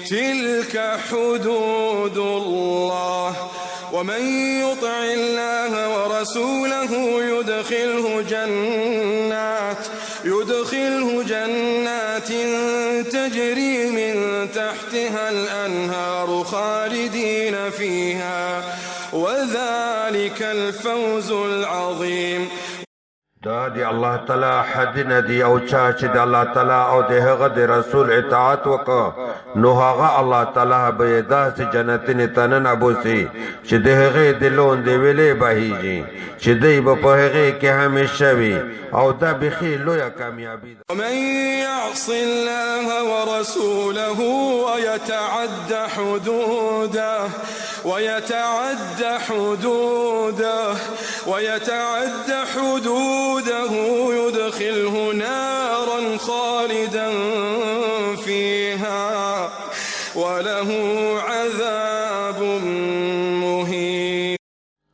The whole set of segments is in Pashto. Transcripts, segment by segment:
تلك حدود الله ومن يطع الله ورسوله يدخله جنات تجري من تحتها الأنهار خالدين فيها وذلك الفوز العظيم. دا دی الله تعالی حدنا دی او چا چې د الله تعالی او د هغه د رسول اطاعت وکړه نو هغه الله تعالی به داسې جنتونه تنن بوسي چې د هغه د لون دی ویلې بهيږي چې دی به په هغه کې همیشه وي او دا بخي لویه کامیابی ده. ومن يعص الله ورسوله ويتعد حدوده يدخله نارا خالدا فيها وله عذاب مهين.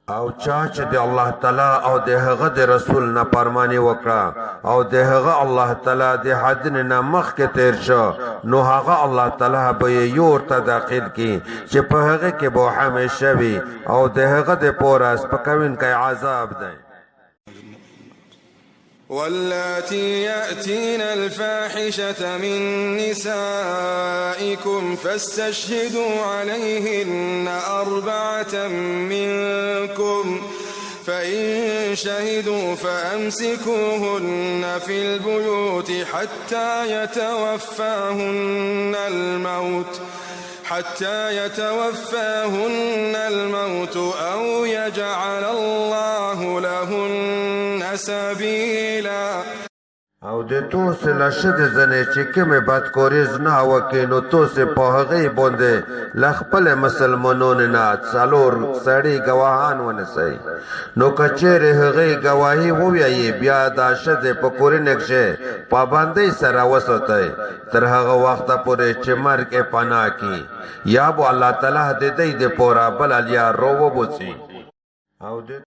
او چا چې د الله تعالی او د هغه د رسول نه فرمانی وکړه او د هغه الله تعالی د حد نه مخکې تیر شو نو هغه الله تعالی به یور ته داخل کی چې په هغه کې به همیشه وي او د هغه د پوراس پکوین کې عذاب دی. واللاتي يأتين الفاحشة من نسائكم فاستشهدوا عليهن 4 منكم فإن شهدوا فأمسكوهن في البيوت حتى يتوفاهن الموت أو يجعل الله لهن سبيلا. او د تو سره شد زنه چې کومه بدکوریز نه وکي نو تو سه په هغه باندې لخپل مسلمانانو نه څلور سړی گواهان ونسي نو کچېره هغه گواهی وویي بیا دا شد په کورینک شه پابندۍ سره وسوتای تر هغه وخت پورې چې مرګ پناه کی یا بو الله تعالی دې دې پورا بل الیا رو وبوسي. او